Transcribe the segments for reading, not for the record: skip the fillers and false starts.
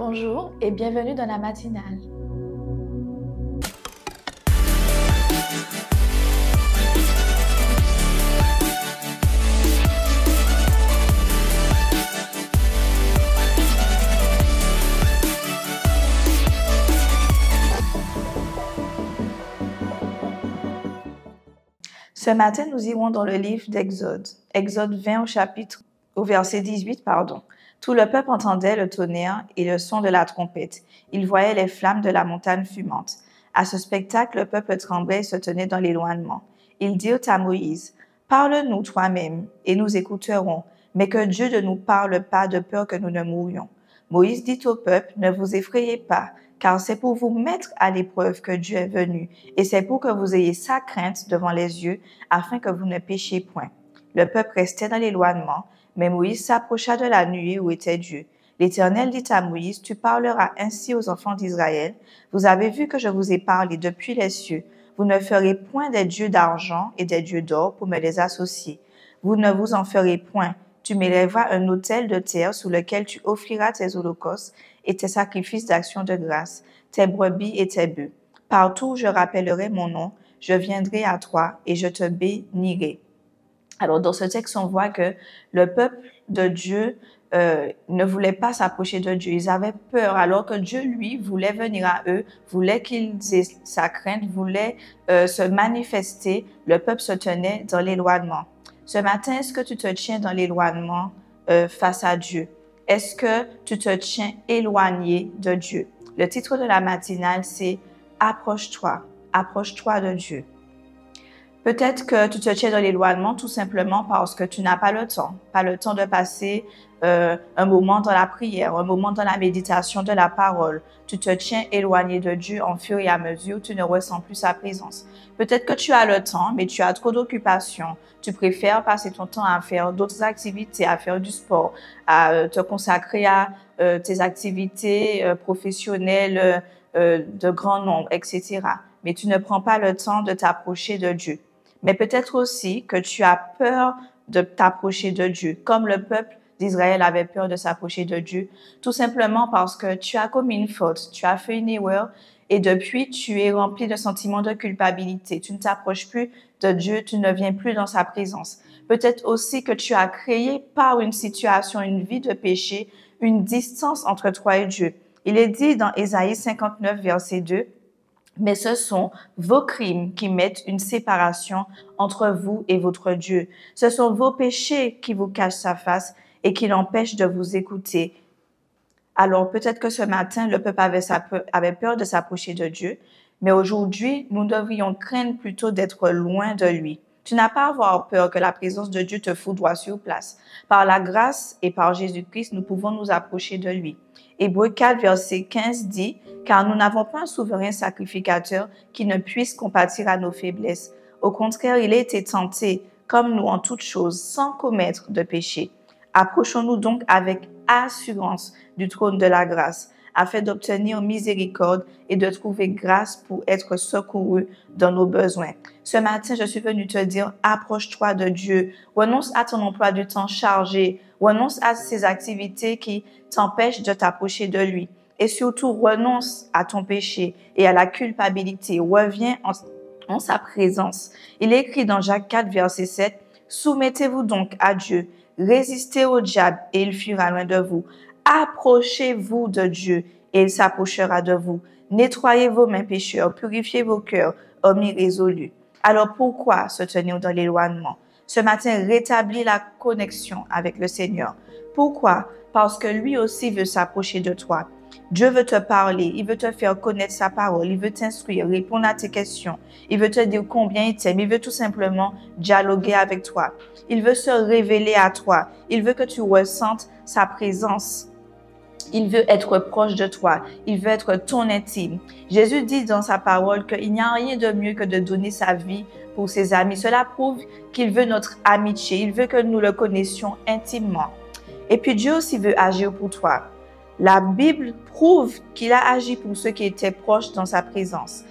Bonjour et bienvenue dans la matinale. Ce matin, nous irons dans le livre d'Exode. Exode 20 au verset 18, Tout le peuple entendait le tonnerre et le son de la trompette. Il voyait les flammes de la montagne fumante. À ce spectacle, le peuple tremblait et se tenait dans l'éloignement. Ils dirent à Moïse, « Parle-nous toi-même, et nous écouterons, mais que Dieu ne nous parle pas de peur que nous ne mourions. » Moïse dit au peuple, « Ne vous effrayez pas, car c'est pour vous mettre à l'épreuve que Dieu est venu, et c'est pour que vous ayez sa crainte devant les yeux, afin que vous ne péchiez point. » Le peuple restait dans l'éloignement, mais Moïse s'approcha de la nuée où était Dieu. L'Éternel dit à Moïse, « Tu parleras ainsi aux enfants d'Israël. Vous avez vu que je vous ai parlé depuis les cieux. Vous ne ferez point des dieux d'argent et des dieux d'or pour me les associer. Vous ne vous en ferez point. Tu m'élèveras un autel de terre sous lequel tu offriras tes holocaustes et tes sacrifices d'action de grâce, tes brebis et tes bœufs. Partout où je rappellerai mon nom, je viendrai à toi et je te bénirai. » Alors, dans ce texte, on voit que le peuple de Dieu ne voulait pas s'approcher de Dieu. Ils avaient peur, alors que Dieu, lui, voulait venir à eux, voulait qu'ils aient sa crainte, voulait se manifester. Le peuple se tenait dans l'éloignement. Ce matin, est-ce que tu te tiens dans l'éloignement face à Dieu? Est-ce que tu te tiens éloigné de Dieu? Le titre de la matinale, c'est « Approche-toi de Dieu ». Peut-être que tu te tiens dans l'éloignement tout simplement parce que tu n'as pas le temps de passer un moment dans la prière, un moment dans la méditation de la parole. Tu te tiens éloigné de Dieu en fur et à mesure, tu ne ressens plus sa présence. Peut-être que tu as le temps, mais tu as trop d'occupations. Tu préfères passer ton temps à faire d'autres activités, à faire du sport, à te consacrer à tes activités professionnelles de grand nombre, etc. Mais tu ne prends pas le temps de t'approcher de Dieu. Mais peut-être aussi que tu as peur de t'approcher de Dieu, comme le peuple d'Israël avait peur de s'approcher de Dieu, tout simplement parce que tu as commis une faute, tu as fait une erreur et depuis tu es rempli de sentiments de culpabilité. Tu ne t'approches plus de Dieu, tu ne viens plus dans sa présence. Peut-être aussi que tu as créé par une situation, une vie de péché, une distance entre toi et Dieu. Il est dit dans Ésaïe 59, verset 2, mais ce sont vos crimes qui mettent une séparation entre vous et votre Dieu. Ce sont vos péchés qui vous cachent sa face et qui l'empêchent de vous écouter. Alors peut-être que ce matin, le peuple avait peur de s'approcher de Dieu, mais aujourd'hui, nous devrions craindre plutôt d'être loin de lui. Tu n'as pas à avoir peur que la présence de Dieu te foudroie sur place. Par la grâce et par Jésus-Christ, nous pouvons nous approcher de lui. Hébreux 4, verset 15 dit « Car nous n'avons pas un souverain sacrificateur qui ne puisse compatir à nos faiblesses. Au contraire, il a été tenté, comme nous en toutes choses, sans commettre de péché. Approchons-nous donc avec assurance du trône de la grâce, afin d'obtenir miséricorde et de trouver grâce pour être secouru dans nos besoins. » Ce matin, je suis venue te dire, approche-toi de Dieu. Renonce à ton emploi du temps chargé. Renonce à ces activités qui t'empêchent de t'approcher de lui. Et surtout, renonce à ton péché et à la culpabilité. Reviens en sa présence. Il est écrit dans Jacques 4, verset 7, « Soumettez-vous donc à Dieu. Résistez au diable et il fuira loin de vous. Approchez-vous de Dieu et il s'approchera de vous. Nettoyez vos mains pécheurs, purifiez vos cœurs, hommes irrésolus. » Alors pourquoi se tenir dans l'éloignement? Ce matin, rétablis la connexion avec le Seigneur. Pourquoi? Parce que lui aussi veut s'approcher de toi. Dieu veut te parler, il veut te faire connaître sa parole, il veut t'instruire, répondre à tes questions. Il veut te dire combien il t'aime, il veut tout simplement dialoguer avec toi. Il veut se révéler à toi, il veut que tu ressentes sa présence. Il veut être proche de toi. Il veut être ton intime. Jésus dit dans sa parole qu'il n'y a rien de mieux que de donner sa vie pour ses amis. Cela prouve qu'il veut notre amitié. Il veut que nous le connaissions intimement. Et puis Dieu aussi veut agir pour toi. La Bible prouve qu'il a agi pour ceux qui étaient proches dans sa présence.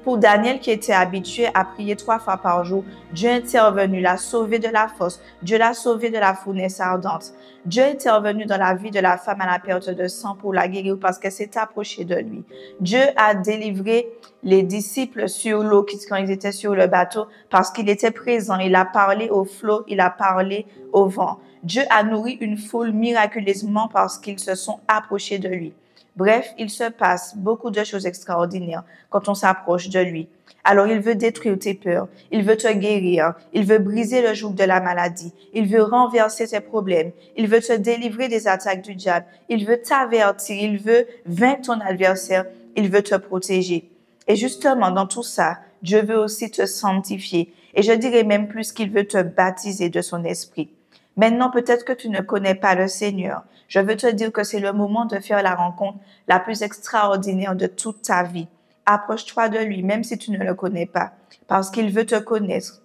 Pour Daniel qui était habitué à prier 3 fois par jour, Dieu est intervenu, l'a sauvé de la fosse. Dieu l'a sauvé de la fournaise ardente. Dieu est intervenu dans la vie de la femme à la perte de sang pour la guérir parce qu'elle s'est approchée de lui. Dieu a délivré les disciples sur l'eau quand ils étaient sur le bateau parce qu'il était présent. Il a parlé au flot, il a parlé au vent. Dieu a nourri une foule miraculeusement parce qu'ils se sont approchés de lui. Bref, il se passe beaucoup de choses extraordinaires quand on s'approche de lui. Alors, il veut détruire tes peurs. Il veut te guérir. Il veut briser le joug de la maladie. Il veut renverser tes problèmes. Il veut te délivrer des attaques du diable. Il veut t'avertir. Il veut vaincre ton adversaire. Il veut te protéger. Et justement, dans tout ça, Dieu veut aussi te sanctifier. Et je dirais même plus qu'il veut te baptiser de son esprit. Maintenant, peut-être que tu ne connais pas le Seigneur. Je veux te dire que c'est le moment de faire la rencontre la plus extraordinaire de toute ta vie. Approche-toi de lui, même si tu ne le connais pas, parce qu'il veut te connaître,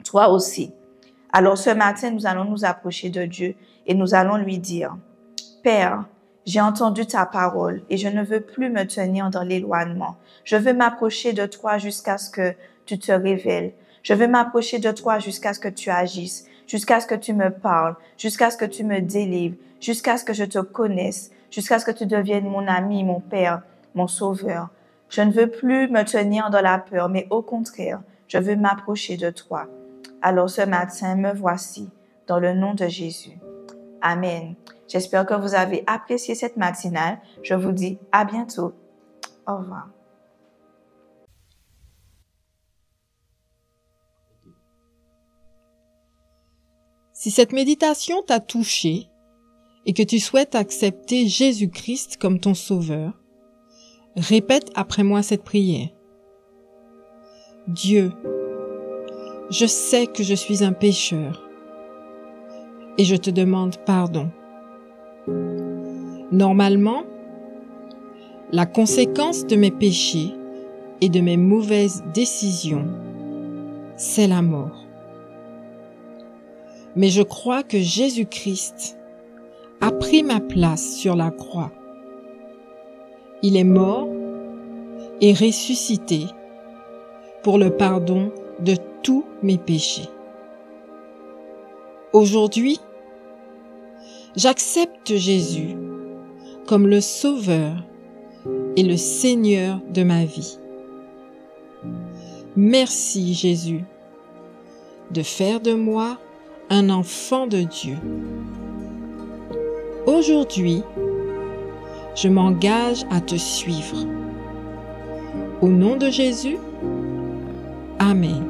toi aussi. Alors ce matin, nous allons nous approcher de Dieu et nous allons lui dire, « Père, j'ai entendu ta parole et je ne veux plus me tenir dans l'éloignement. Je veux m'approcher de toi jusqu'à ce que tu te révèles. Je veux m'approcher de toi jusqu'à ce que tu agisses, jusqu'à ce que tu me parles, jusqu'à ce que tu me délivres, jusqu'à ce que je te connaisse, jusqu'à ce que tu deviennes mon ami, mon Père, mon Sauveur. Je ne veux plus me tenir dans la peur, mais au contraire, je veux m'approcher de toi. Alors ce matin, me voici, dans le nom de Jésus. Amen. J'espère que vous avez apprécié cette matinale. Je vous dis à bientôt. Au revoir. Si cette méditation t'a touché et que tu souhaites accepter Jésus-Christ comme ton sauveur, répète après moi cette prière. Dieu, je sais que je suis un pécheur et je te demande pardon. Normalement, la conséquence de mes péchés et de mes mauvaises décisions, c'est la mort. Mais je crois que Jésus-Christ a pris ma place sur la croix. Il est mort et ressuscité pour le pardon de tous mes péchés. Aujourd'hui, j'accepte Jésus comme le Sauveur et le Seigneur de ma vie. Merci Jésus de faire de moi un enfant de Dieu. Aujourd'hui, je m'engage à te suivre. Au nom de Jésus, Amen.